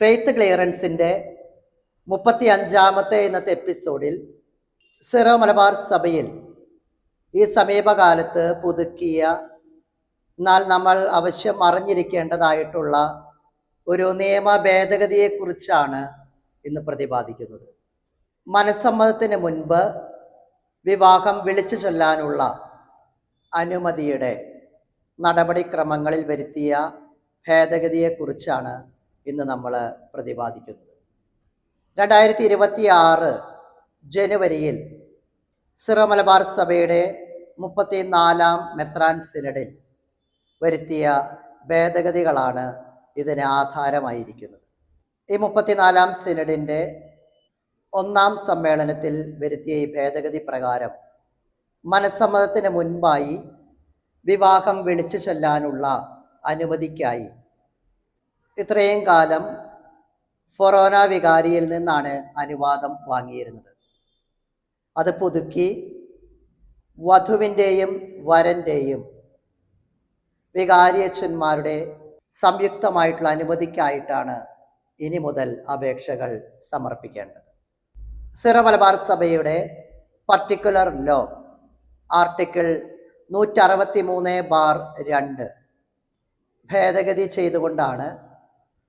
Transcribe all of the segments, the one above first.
Faith ക്ലിയറൻസിൻ്റെ 35ാമത്തെ ഇന്നത്തെ എപ്പിസോഡിൽ Syro Malabar സഭയിൽ ഈ സമീപകാലത്ത് പുതുക്കിയ എന്നാൽ നമ്മൾ അവശ്യം അറിഞ്ഞിരിക്കേണ്ടതായിട്ടുള്ള ഒരു നിയമ ഭേദഗതിയെക്കുറിച്ചാണ് ഇന്ന് പ്രതിപാദിക്കുന്നത്. മനസ്സമ്മതത്തിന് മുൻപ് വിവാഹം വിളിച്ചു ചൊല്ലാനുള്ള അനുമതിയുടെ നടപടിക്രമങ്ങളിൽ വരുത്തിയ ഭേദഗതിയെക്കുറിച്ചാണ് ഇന്ന് നമ്മൾ പ്രതിപാദിക്കുന്നത്. 2026 ജനുവരിയിൽ സിറോ മലബാർ സഭയുടെ 34ാം മെത്രാൻ സിനഡിൽ വരുത്തിയ ഭേദഗതികളാണ് ഇതിന് ആധാരമായിരിക്കുന്നത്. ഈ 34ാം സിനഡിൻ്റെ 1ാം സമ്മേളനത്തിൽ വരുത്തിയ ഈ ഭേദഗതി പ്രകാരം മനസ്സമ്മതത്തിന് മുൻപായി വിവാഹം വിളിച്ചു ചൊല്ലാനുള്ള അനുമതിക്കായി ഇത്രയും കാലം ഫൊറോന വികാരിയിൽ നിന്നാണ് അനുവാദം വാങ്ങിയിരുന്നത്. അത് പുതുക്കി വധുവിൻ്റെയും വരൻ്റെയും വികാരിയച്ഛന്മാരുടെ സംയുക്തമായിട്ടുള്ള അനുമതിക്കായിട്ടാണ് ഇനി മുതൽ അപേക്ഷകൾ സമർപ്പിക്കേണ്ടത്. സിറോ മലബാർ സഭയുടെ പർട്ടിക്കുലർ ലോ ആർട്ടിക്കിൾ 163/2 ഭേദഗതി ചെയ്തുകൊണ്ടാണ്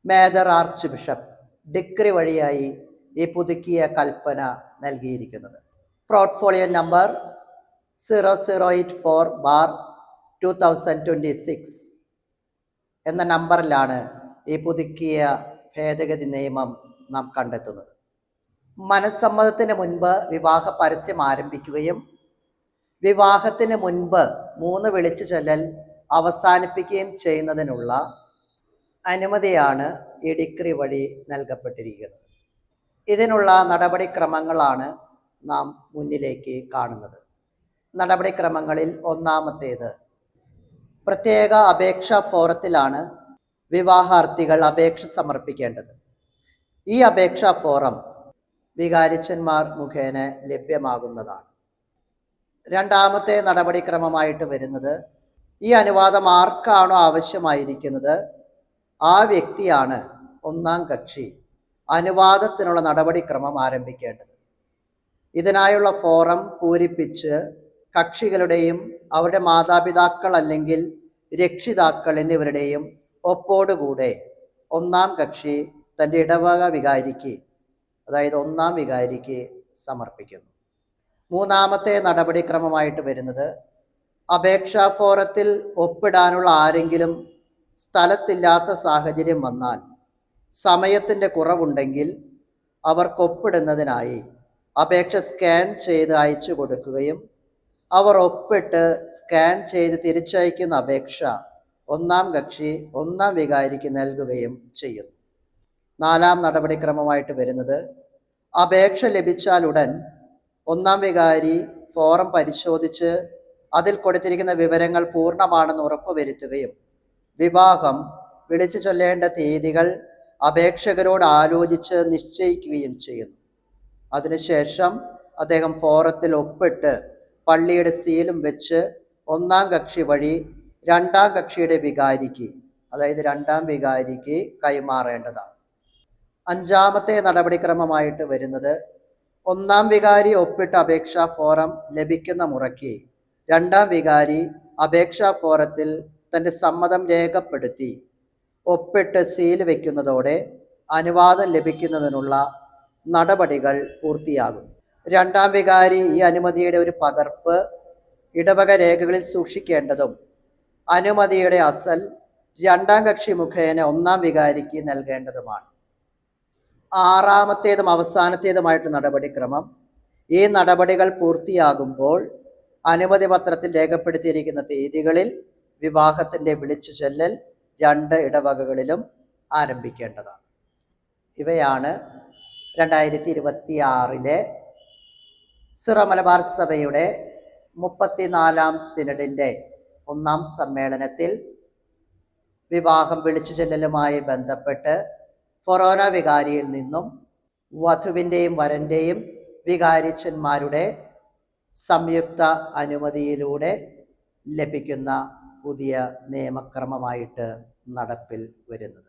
മേജർ ആർച്ച് ബിഷപ്പ് ഡിക്രി വഴിയായി ഈ പുതുക്കിയ കൽപ്പന നൽകിയിരിക്കുന്നത്. പോർട്ട്ഫോളിയോ നമ്പർ 0084/2026 എന്ന നമ്പറിലാണ് ഈ പുതുക്കിയ ഭേദഗതി നിയമം നാം കണ്ടെത്തുന്നത്. മനസ്സമ്മതത്തിന് മുൻപ് വിവാഹ പരസ്യം ആരംഭിക്കുകയും വിവാഹത്തിന് മുൻപ് 3 വിളിച്ചു ചൊല്ലൽ അവസാനിപ്പിക്കുകയും ചെയ്യുന്നതിനുള്ള അനുമതിയാണ് ഈ ഡിക്രി വഴി നൽകപ്പെട്ടിരിക്കുന്നത്. ഇതിനുള്ള നടപടിക്രമങ്ങളാണ് നാം മുന്നിലേക്ക് കാണുന്നത്. നടപടിക്രമങ്ങളിൽ ഒന്നാമത്തേത്, പ്രത്യേക അപേക്ഷാ ഫോറത്തിലാണ് വിവാഹാർത്ഥികൾ അപേക്ഷ സമർപ്പിക്കേണ്ടത്. ഈ അപേക്ഷാ ഫോറം വികാരിച്ചന്മാർ മുഖേന ലഭ്യമാകുന്നതാണ്. രണ്ടാമത്തെ നടപടിക്രമമായിട്ട് വരുന്നത്, ഈ അനുവാദം ആർക്കാണോ ആവശ്യമായിരിക്കുന്നത് ആ വ്യക്തിയാണ് 1ാം കക്ഷി അനുവാദത്തിനുള്ള നടപടിക്രമം ആരംഭിക്കേണ്ടത്. ഇതിനായുള്ള ഫോറം പൂരിപ്പിച്ച് കക്ഷികളുടെയും അവരുടെ മാതാപിതാക്കൾ അല്ലെങ്കിൽ രക്ഷിതാക്കൾ എന്നിവരുടെയും ഒപ്പോടുകൂടെ 1ാം കക്ഷി തൻ്റെ ഇടവക വികാരിക്ക്, അതായത് 1ാം വികാരിക്ക് സമർപ്പിക്കുന്നു. മൂന്നാമത്തെ നടപടിക്രമമായിട്ട് വരുന്നത്, അപേക്ഷാ ഫോറത്തിൽ ഒപ്പിടാനുള്ള ആരെങ്കിലും സ്ഥലത്തില്ലാത്ത സാഹചര്യം വന്നാൽ സമയത്തിൻ്റെ കുറവുണ്ടെങ്കിൽ അവർക്ക് ഒപ്പിടുന്നതിനായി അപേക്ഷ സ്കാൻ ചെയ്ത് അയച്ചു കൊടുക്കുകയും അവർ ഒപ്പിട്ട് സ്കാൻ ചെയ്ത് തിരിച്ചയക്കുന്ന അപേക്ഷ 1ാം കക്ഷി 1ാം വികാരിക്ക് നൽകുകയും ചെയ്യുന്നു. 4ാം നടപടിക്രമമായിട്ട് വരുന്നത്, അപേക്ഷ ലഭിച്ചാലുടൻ 1ാം വികാരി ഫോറം പരിശോധിച്ച് അതിൽ കൊടുത്തിരിക്കുന്ന വിവരങ്ങൾ പൂർണ്ണമാണെന്ന് ഉറപ്പുവരുത്തുകയും വിവാഹം വിളിച്ചു ചൊല്ലേണ്ട തീയതികൾ അപേക്ഷകരോട് ആലോചിച്ച് നിശ്ചയിക്കുകയും ചെയ്യുന്നു. അതിനുശേഷം അദ്ദേഹം ഫോറത്തിൽ ഒപ്പിട്ട് പള്ളിയുടെ സീലും വെച്ച് 1ാം കക്ഷി വഴി 2ാം കക്ഷിയുടെ വികാരിക്ക്, അതായത് 2ാം വികാരിക്ക് കൈമാറേണ്ടതാണ്. 5ാമത്തെ നടപടിക്രമമായിട്ട് വരുന്നത്, 1ാം വികാരി ഒപ്പിട്ട അപേക്ഷാ ഫോറം ലഭിക്കുന്ന മുറയ്ക്ക് 2ാം വികാരി അപേക്ഷാ ഫോറത്തിൽ തൻ്റെ സമ്മതം രേഖപ്പെടുത്തി ഒപ്പിട്ട് സീൽ വയ്ക്കുന്നതോടെ അനുവാദം ലഭിക്കുന്നതിനുള്ള നടപടികൾ പൂർത്തിയാകും. 2ാം വികാരി ഈ അനുമതിയുടെ ഒരു പകർപ്പ് ഇടവക രേഖകളിൽ സൂക്ഷിക്കേണ്ടതും അനുമതിയുടെ അസൽ 2ാം കക്ഷി മുഖേന 1ാം വികാരിക്ക് നൽകേണ്ടതുമാണ്. 6ാമത്തേതും അവസാനത്തേതുമായിട്ടുള്ള നടപടിക്രമം, ഈ നടപടികൾ പൂർത്തിയാകുമ്പോൾ അനുമതി പത്രത്തിൽ രേഖപ്പെടുത്തിയിരിക്കുന്ന തീയതികളിൽ വിവാഹത്തിൻ്റെ വിളിച്ചു ചൊല്ലൽ 2 ഇടവകകളിലും ആരംഭിക്കേണ്ടതാണ്. ഇവയാണ് 2026 സിറോ മലബാർ സഭയുടെ 34ാം സിനഡിൻ്റെ 1ാം സമ്മേളനത്തിൽ വിവാഹം വിളിച്ചു ചൊല്ലലുമായി ബന്ധപ്പെട്ട് ഫൊറോന വികാരിയിൽ നിന്നും വധുവിൻ്റെയും വരൻ്റെയും വികാരിച്ചന്മാരുടെ സംയുക്ത അനുമതിയിലൂടെ ലഭിക്കുന്ന പുതിയ നിയമക്രമമായിട്ട് നടപ്പിൽ വരുന്നത്.